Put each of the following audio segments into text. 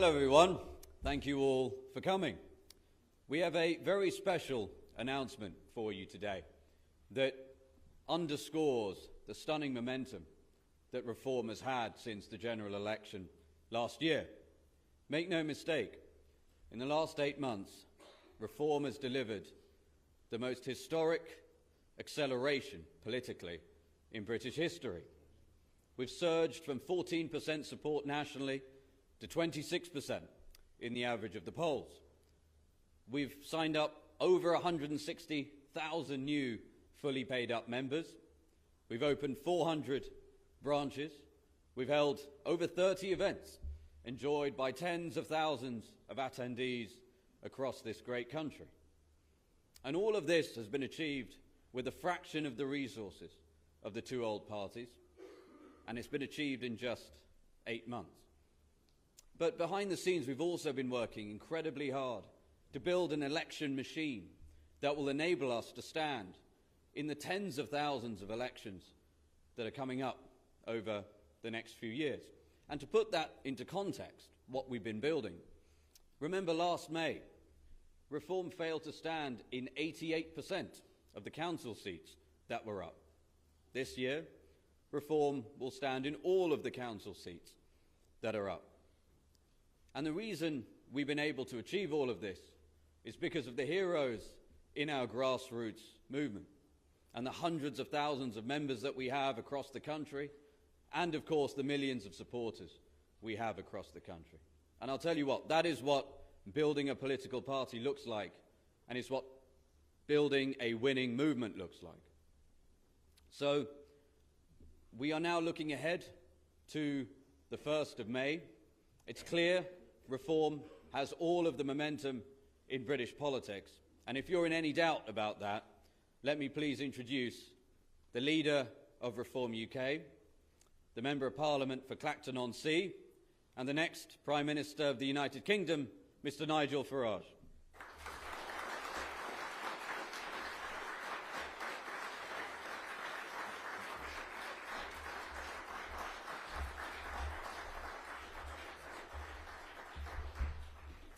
Hello everyone, thank you all for coming. We have a very special announcement for you today that underscores the stunning momentum that Reform has had since the general election last year. Make no mistake, in the last 8 months, Reform has delivered the most historic acceleration politically in British history. We've surged from 14% support nationally to 26% in the average of the polls. We've signed up over 160,000 new fully paid up members. We've opened 400 branches. We've held over 30 events, enjoyed by tens of thousands of attendees across this great country. And all of this has been achieved with a fraction of the resources of the two old parties, and it's been achieved in just 8 months. But behind the scenes, we've also been working incredibly hard to build an election machine that will enable us to stand in the tens of thousands of elections that are coming up over the next few years. And to put that into context, what we've been building, remember last May, Reform failed to stand in 88% of the council seats that were up. This year, Reform will stand in all of the council seats that are up. And the reason we've been able to achieve all of this is because of the heroes in our grassroots movement and the hundreds of thousands of members that we have across the country, and of course the millions of supporters we have across the country. And I'll tell you what, that is what building a political party looks like, and it's what building a winning movement looks like. So we are now looking ahead to the 1st of May. It's clear Reform has all of the momentum in British politics, and if you're in any doubt about that, let me please introduce the leader of Reform UK, the Member of Parliament for Clacton-on-Sea, and the next Prime Minister of the United Kingdom, Mr. Nigel Farage.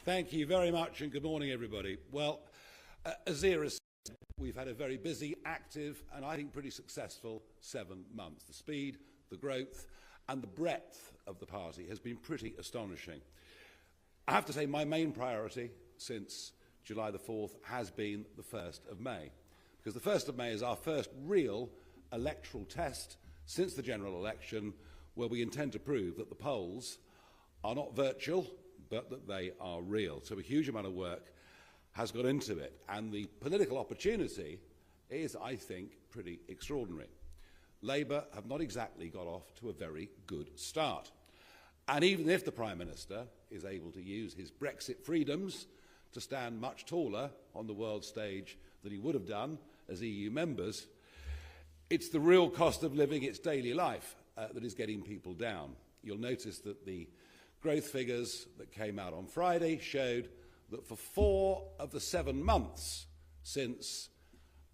Thank you very much, and good morning, everybody. Well, as Zia has said, we've had a very busy, active, and I think pretty successful 7 months. The speed, the growth, and the breadth of the party has been pretty astonishing. I have to say my main priority since July the 4th has been the 1st of May, because the 1st of May is our first real electoral test since the general election, where we intend to prove that the polls are not virtual, but that they are real. So a huge amount of work has got into it, and the political opportunity is, I think, pretty extraordinary. Labour have not exactly got off to a very good start. And even if the Prime Minister is able to use his Brexit freedoms to stand much taller on the world stage than he would have done as EU members, it's the real cost of living, its daily life, that is getting people down. You'll notice that the growth figures that came out on Friday showed that for 4 of the 7 months since,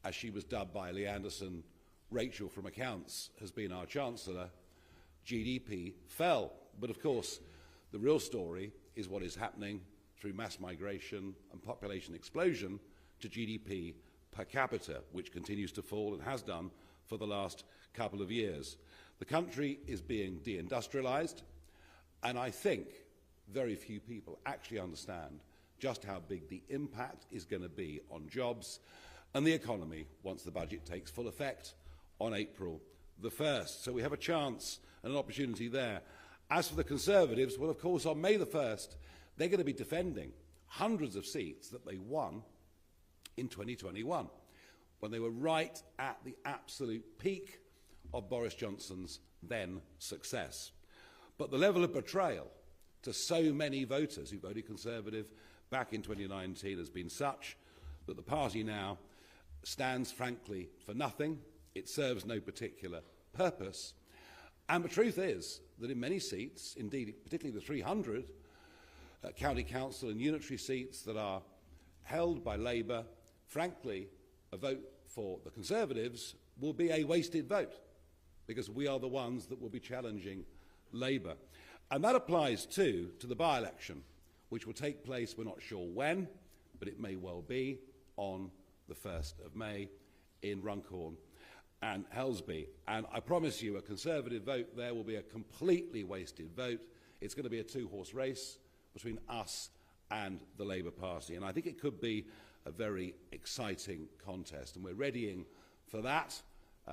as she was dubbed by Lee Anderson, Rachel from Accounts has been our Chancellor, GDP fell. But of course, the real story is what is happening through mass migration and population explosion to GDP per capita, which continues to fall and has done for the last couple of years. The country is being deindustrialised, and I think very few people actually understand just how big the impact is going to be on jobs and the economy once the budget takes full effect on April the 1st. So we have a chance and an opportunity there. As for the Conservatives, well, of course, on May the 1st, they're going to be defending hundreds of seats that they won in 2021, when they were right at the absolute peak of Boris Johnson's then success. But the level of betrayal to so many voters who voted Conservative back in 2019 has been such that the party now stands, frankly, for nothing. It serves no particular purpose. And the truth is that in many seats, indeed particularly the 300 county council and unitary seats that are held by Labour, frankly, a vote for the Conservatives will be a wasted vote, because we are the ones that will be challenging Labour. And that applies too to the by-election, which will take place, we're not sure when, but it may well be on the 1st of May in Runcorn and Helsby. And I promise you a Conservative vote there will be a completely wasted vote. It's going to be a two-horse race between us and the Labour Party. And I think it could be a very exciting contest. And we're readying for that.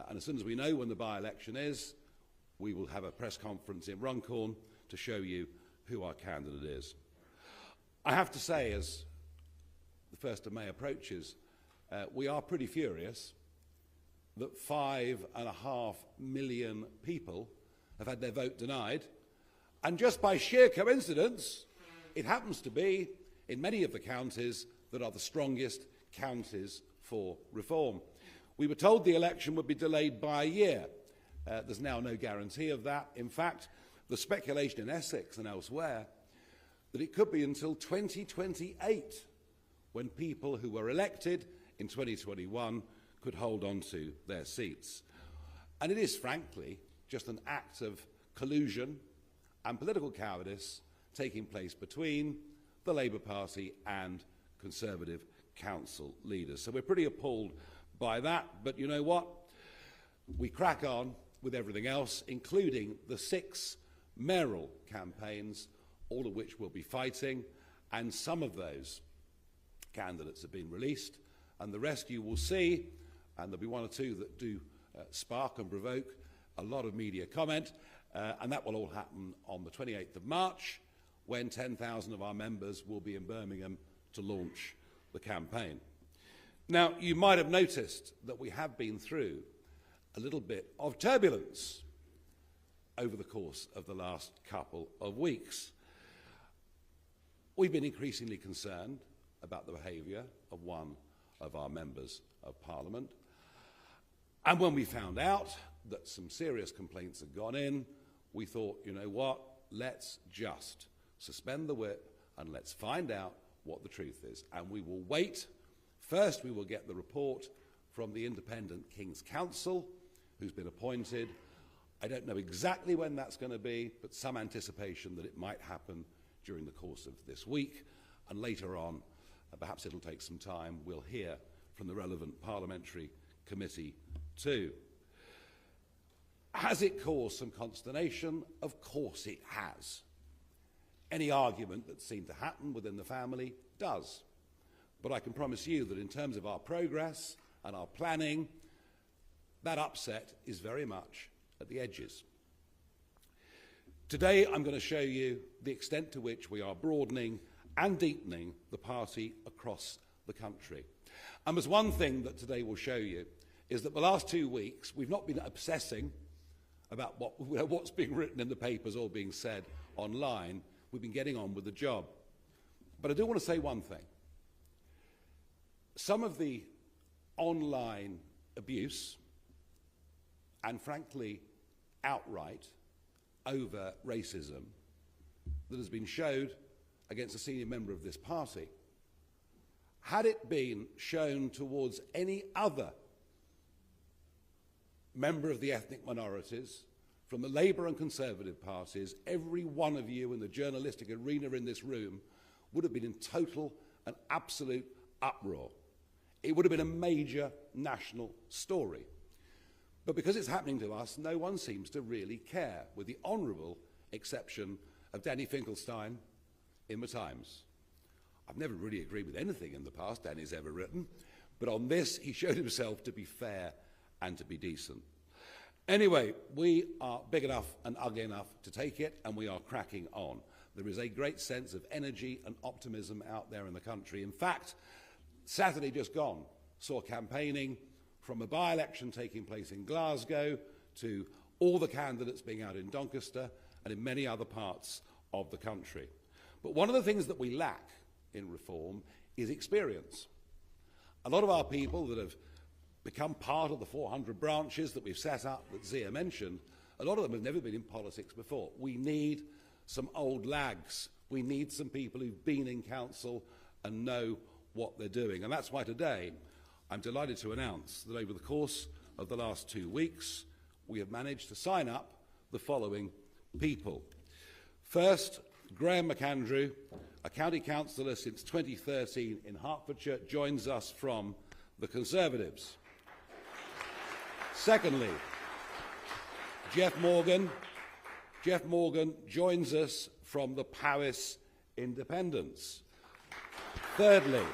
And as soon as we know when the by-election is, we will have a press conference in Runcorn to show you who our candidate is. I have to say, as the 1st of May approaches, we are pretty furious that 5.5 million people have had their vote denied. And just by sheer coincidence, it happens to be in many of the counties that are the strongest counties for reform. We were told the election would be delayed by a year. There's now no guarantee of that. In fact, the speculation in Essex and elsewhere that it could be until 2028 when people who were elected in 2021 could hold on to their seats. And it is, frankly, just an act of collusion and political cowardice taking place between the Labour Party and Conservative council leaders. So we're pretty appalled by that, but you know what? We crack on with everything else, including the 6 mayoral campaigns, all of which we'll be fighting, and some of those candidates have been released, and the rest you will see, and there'll be 1 or 2 that do spark and provoke a lot of media comment, and that will all happen on the 28th of March, when 10,000 of our members will be in Birmingham to launch the campaign. Now, you might have noticed that we have been through a little bit of turbulence over the course of the last couple of weeks. We've been increasingly concerned about the behaviour of one of our members of Parliament. And when we found out that some serious complaints had gone in, we thought, you know what, let's just suspend the whip and let's find out what the truth is. And we will wait. First, we will get the report from the independent King's Counsel, who's been appointed. I don't know exactly when that's going to be, but some anticipation that it might happen during the course of this week. And later on, perhaps it'll take some time, we'll hear from the relevant parliamentary committee too. Has it caused some consternation? Of course it has. Any argument that seemed to happen within the family does. But I can promise you that in terms of our progress and our planning, that upset is very much at the edges. Today I'm going to show you the extent to which we are broadening and deepening the party across the country. And there's one thing that today will show you is that the last 2 weeks we've not been obsessing about what's being written in the papers or being said online. We've been getting on with the job. But I do want to say one thing. Some of the online abuse and, frankly, outright over racism that has been showed against a senior member of this party, had it been shown towards any other member of the ethnic minorities, from the Labour and Conservative parties, every one of you in the journalistic arena in this room would have been in total and absolute uproar. It would have been a major national story. But because it's happening to us, no one seems to really care, with the honourable exception of Danny Finkelstein in the Times. I've never really agreed with anything in the past Danny's ever written, but on this he showed himself to be fair and to be decent. Anyway, we are big enough and ugly enough to take it, and we are cracking on. There is a great sense of energy and optimism out there in the country. In fact, Saturday just gone saw campaigning from a by-election taking place in Glasgow to all the candidates being out in Doncaster and in many other parts of the country. But one of the things that we lack in reform is experience. A lot of our people that have become part of the 400 branches that we've set up that Zia mentioned, a lot of them have never been in politics before. We need some old lags. We need some people who've been in council and know what they're doing. And that's why today I'm delighted to announce that over the course of the last 2 weeks, we have managed to sign up the following people. First, Graham McAndrew, a county councillor since 2013 in Hertfordshire, joins us from the Conservatives. Secondly, Jeff Morgan joins us from the Powys Independents. Thirdly,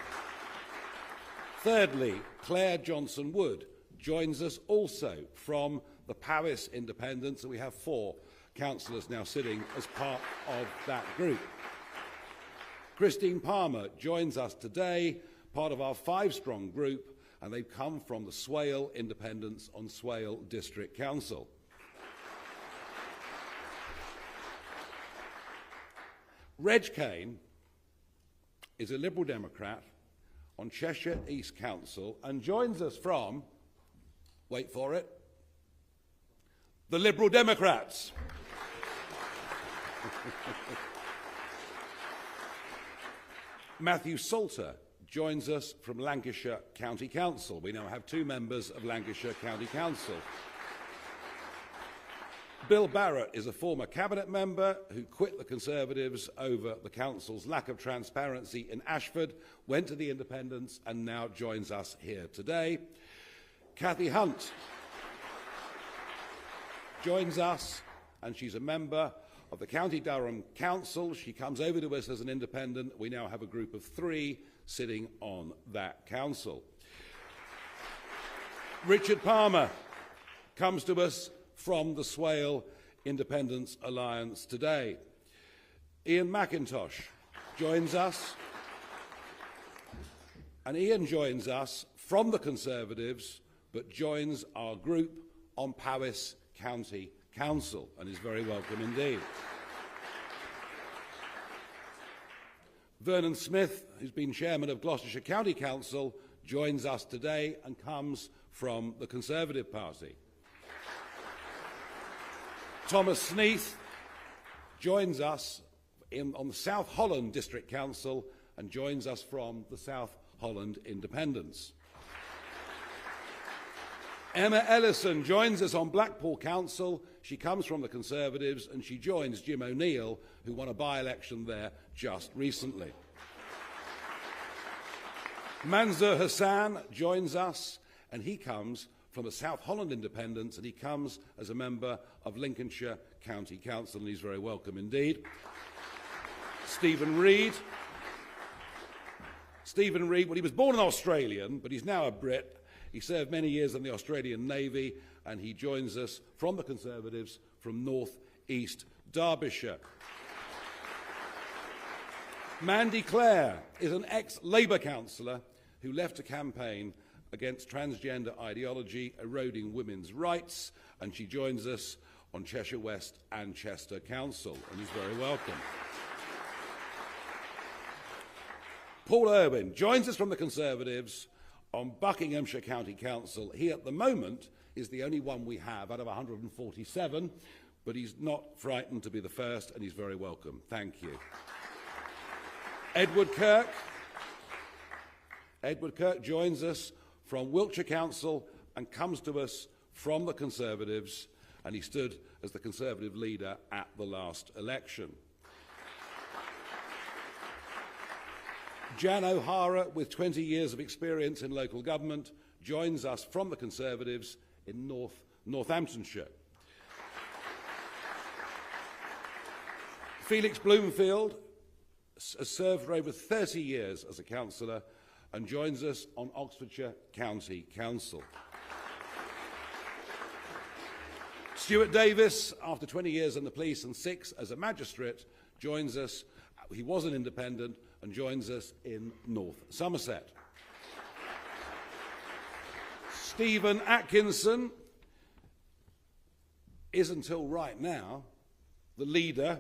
Claire Johnson-Wood joins us also from the Powys Independents, and we have 4 councillors now sitting as part of that group. Christine Palmer joins us today, part of our 5-strong group, and they've come from the Swale Independents on Swale District Council. Reg Kane is a Liberal Democrat on Cheshire East Council and joins us from, wait for it, the Liberal Democrats. Matthew Salter joins us from Lancashire County Council. We now have 2 members of Lancashire County Council. Bill Barrett is a former cabinet member who quit the Conservatives over the council's lack of transparency in Ashford, went to the Independents and now joins us here today. Cathy Hunt joins us, and she's a member of the County Durham Council. She comes over to us as an independent. We now have a group of 3 sitting on that council. Richard Palmer comes to us from the Swale Independence Alliance today. Ian McIntosh joins us, and Ian joins us from the Conservatives, but joins our group on Powys County Council, and is very welcome indeed. Vernon Smith, who's been chairman of Gloucestershire County Council, joins us today and comes from the Conservative Party. Thomas Sneath joins us on the South Holland District Council and joins us from the South Holland Independents. Emma Ellison joins us on Blackpool Council. She comes from the Conservatives and she joins Jim O'Neill, who won a by-election there just recently. Manzoor Hassan joins us, and he comes from the South Holland Independents, and he comes as a member of Lincolnshire County Council, and he's very welcome indeed. Stephen Reid, well, he was born an Australian, but he's now a Brit. He served many years in the Australian Navy, and he joins us from the Conservatives from North East Derbyshire. Mandy Clare is an ex-Labour councillor who left to campaign against transgender ideology eroding women's rights, and she joins us on Cheshire West and Chester Council, and is very welcome. Paul Irwin joins us from the Conservatives on Buckinghamshire County Council. He, at the moment, is the only one we have out of 147, but he's not frightened to be the first, and he's very welcome. Thank you. Edward Kirk joins us from Wiltshire Council and comes to us from the Conservatives, and he stood as the Conservative leader at the last election. Jan O'Hara, with 20 years of experience in local government, joins us from the Conservatives in Northamptonshire. Felix Bloomfield has served for over 30 years as a councillor and joins us on Oxfordshire County Council. Stuart Davis, after 20 years in the police and 6 as a magistrate, joins us. He was an independent and joins us in North Somerset. Stephen Atkinson is, until right now, the leader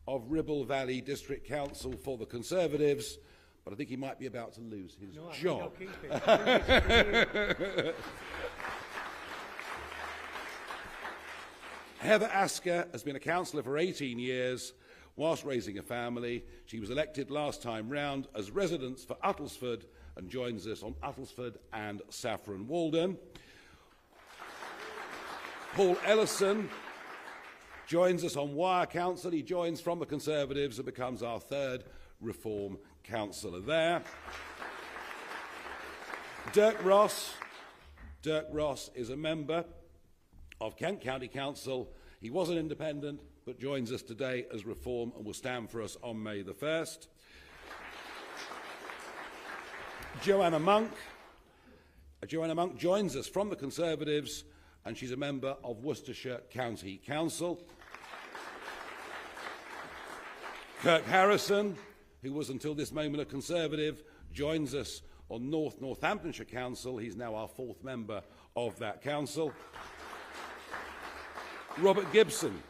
of Ribble Valley District Council for the Conservatives, but I think he might be about to lose his job. Heather Asker has been a councillor for 18 years. Whilst raising a family, she was elected last time round as residents for Uttlesford and joins us on Uttlesford and Saffron Walden. Paul Ellison joins us on Wire Council. He joins from the Conservatives and becomes our third Reform councillor there. Dirk Ross is a member of Kent County Council. He was an independent, but joins us today as Reform and will stand for us on May the 1st. Joanna Monk joins us from the Conservatives, and she's a member of Worcestershire County Council. Kirk Harrison, who was until this moment a Conservative, joins us on Northamptonshire Council. He's now our fourth member of that council. Robert Gibson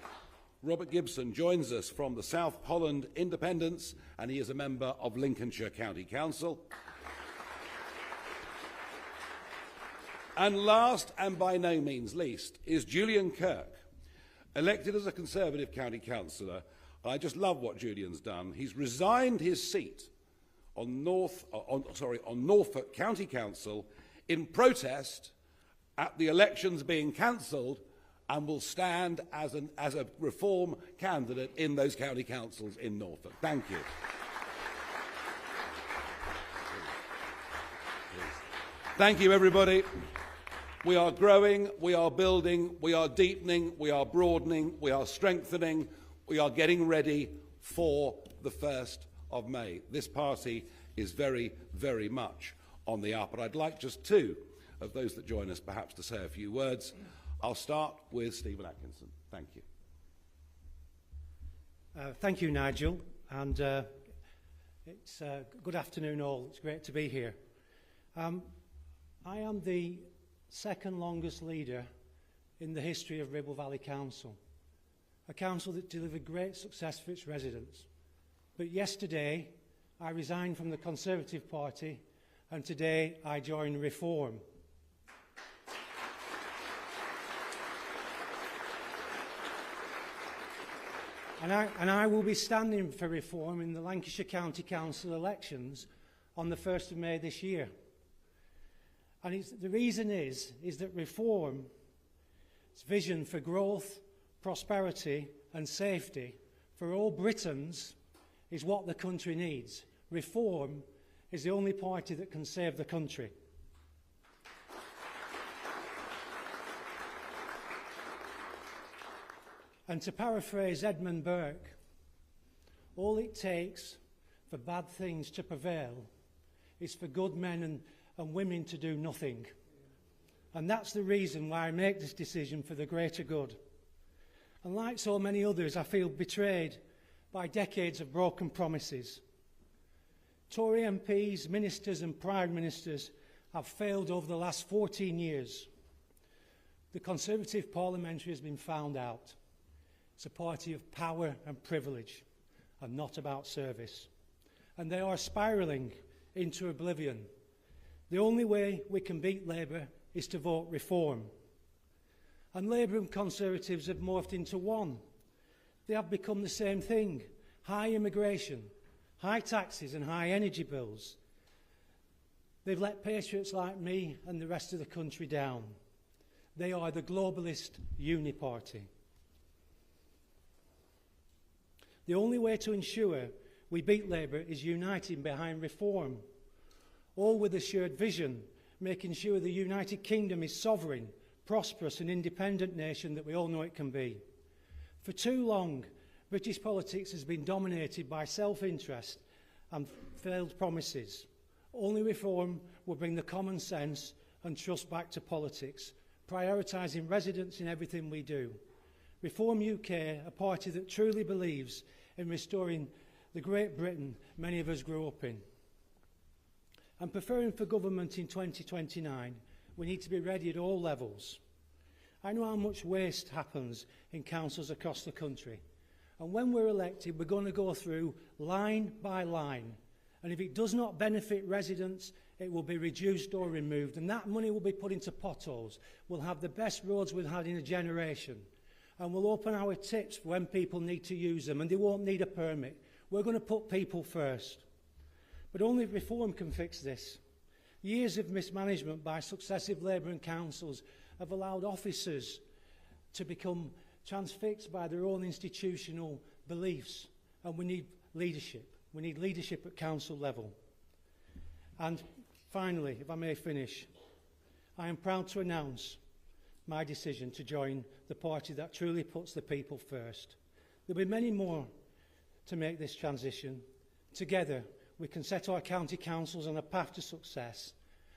joins us from the South Holland Independents, and he is a member of Lincolnshire County Council. And last, and by no means least, is Julian Kirk, elected as a Conservative county councillor. I just love what Julian's done. He's resigned his seat on Norfolk County Council in protest at the elections being cancelled, and will stand as a Reform candidate in those county councils in Norfolk. Thank you. Thank you, everybody. We are growing, we are building, we are deepening, we are broadening, we are strengthening, we are getting ready for the 1st of May. This party is very, very much on the up. And I'd like just two of those that join us perhaps to say a few words. I'll start with Stephen Atkinson. Thank you. Thank you, Nigel. And it's good afternoon all. It's great to be here. I am the second longest leader in the history of Ribble Valley Council, a council that delivered great success for its residents. But yesterday I resigned from the Conservative Party, and today I join Reform. And I will be standing for Reform in the Lancashire County Council elections on the 1st of May this year. And the reason is that Reform's vision for growth, prosperity and safety for all Britons is what the country needs. Reform is the only party that can save the country. And to paraphrase Edmund Burke, all it takes for bad things to prevail is for good men and women to do nothing. And that's the reason why I make this decision for the greater good. And like so many others, I feel betrayed by decades of broken promises. Tory MPs, ministers and prime ministers have failed over the last 14 years. The Conservative parliamentary has been found out. It's a party of power and privilege and not about service. And they are spiralling into oblivion. The only way we can beat Labour is to vote Reform. And Labour and Conservatives have morphed into one. They have become the same thing: high immigration, high taxes and high energy bills. They've let patriots like me and the rest of the country down. They are the globalist uniparty. The only way to ensure we beat Labour is uniting behind Reform, all with a shared vision, making sure the United Kingdom is sovereign, prosperous and independent nation that we all know it can be. For too long, British politics has been dominated by self-interest and failed promises. Only Reform will bring the common sense and trust back to politics, prioritising residents in everything we do. Reform UK, a party that truly believes in restoring the Great Britain many of us grew up in. And preferring for government in 2029, we need to be ready at all levels. I know how much waste happens in councils across the country. And when we're elected, we're going to go through line by line. And if it does not benefit residents, it will be reduced or removed. And that money will be put into potholes. We'll have the best roads we've had in a generation. And we'll open our tips for when people need to use them, and they won't need a permit. We're going to put people first. But only Reform can fix this. Years of mismanagement by successive Labour and councils have allowed officers to become transfixed by their own institutional beliefs, and we need leadership. We need leadership at council level. And finally, if I may finish, I am proud to announce my decision to join the party that truly puts the people first. There will be many more to make this transition. Together, we can set our county councils on a path to success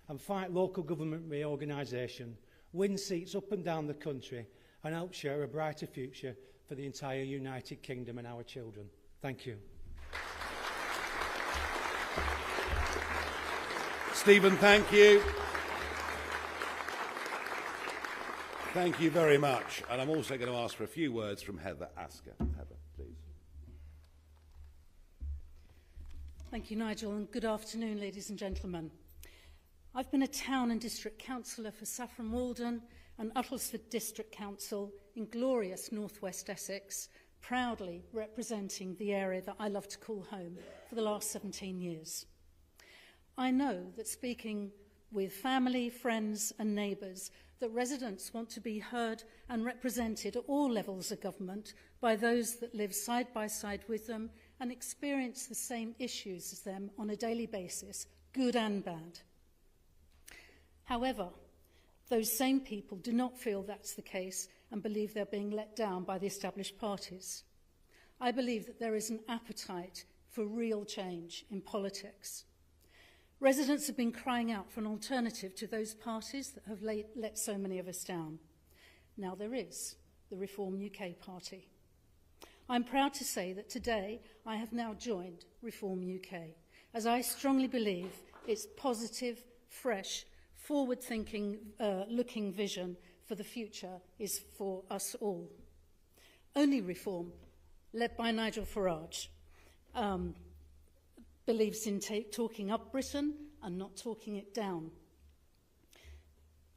and fight local government reorganisation, win seats up and down the country, and help share a brighter future for the entire United Kingdom and our children. Thank you. Stephen, thank you. Thank you very much. And I'm also going to ask for a few words from Heather Asker. Heather, please. Thank you, Nigel, and good afternoon, ladies and gentlemen. I've been a town and district councillor for Saffron Walden and Uttlesford District Council in glorious northwest Essex, proudly representing the area that I love to call home for the last 17 years. I know that speaking with family, friends and neighbours, that residents want to be heard and represented at all levels of government by those that live side by side with them and experience the same issues as them on a daily basis, good and bad. However, those same people do not feel that's the case and believe they're being let down by the established parties. I believe that there is an appetite for real change in politics. Residents have been crying out for an alternative to those parties that have let so many of us down. Now there is the Reform UK Party. I'm proud to say that today I have now joined Reform UK, as I strongly believe its positive, fresh, forward-thinking, looking vision for the future is for us all. Only Reform, led by Nigel Farage, believes in talking up Britain and not talking it down.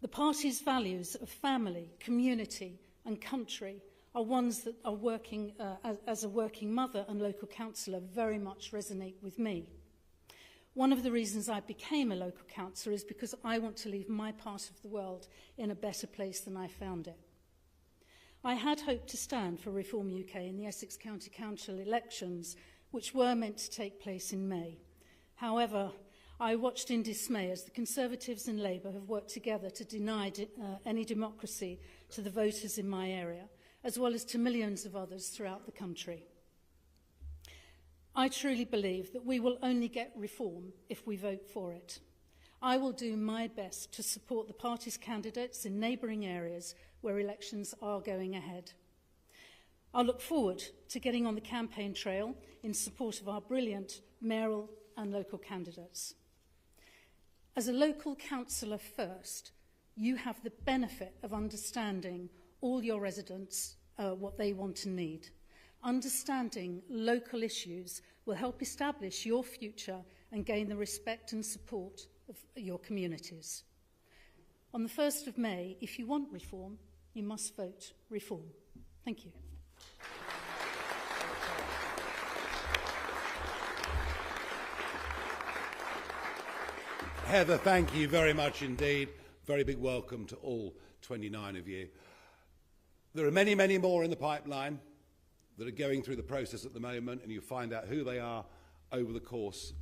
The party's values of family, community and country are ones that are working, as a working mother and local councillor, very much resonate with me. One of the reasons I became a local councillor is because I want to leave my part of the world in a better place than I found it. I had hoped to stand for Reform UK in the Essex County Council elections, which were meant to take place in May. However, I watched in dismay as the Conservatives and Labour have worked together to deny any democracy to the voters in my area, as well as to millions of others throughout the country. I truly believe that we will only get reform if we vote for it. I will do my best to support the party's candidates in neighbouring areas where elections are going ahead. I look forward to getting on the campaign trail in support of our brilliant mayoral and local candidates. As a local councillor first, you have the benefit of understanding all your residents, what they want and need. Understanding local issues will help establish your future and gain the respect and support of your communities. On the 1st of May, if you want reform, you must vote Reform. Thank you. Heather, thank you very much indeed. Very big welcome to all 29 of you. There are many, many more in the pipeline that are going through the process at the moment, and you'll find out who they are over the course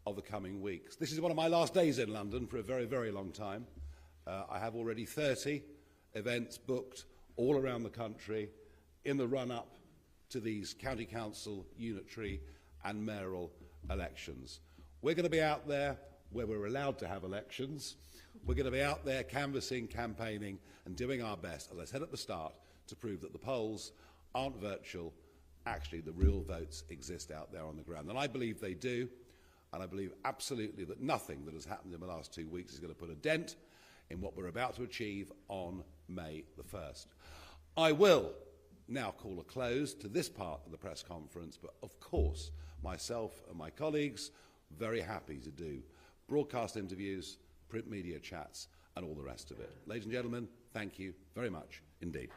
of the coming weeks. This is one of my last days in London for a very, very long time. I have already 30 events booked all around the country in the run-up to these county council, unitary and mayoral elections. We're going to be out there where we're allowed to have elections. We're going to be out there canvassing, campaigning and doing our best, as I said at the start, to prove that the polls aren't virtual. Actually, the real votes exist out there on the ground. And I believe they do. And I believe absolutely that nothing that has happened in the last 2 weeks is going to put a dent in what we're about to achieve on May the 1st. I will now call a close to this part of the press conference, but of course, myself and my colleagues very happy to do broadcast interviews, print media chats, and all the rest of it. Ladies and gentlemen, thank you very much indeed.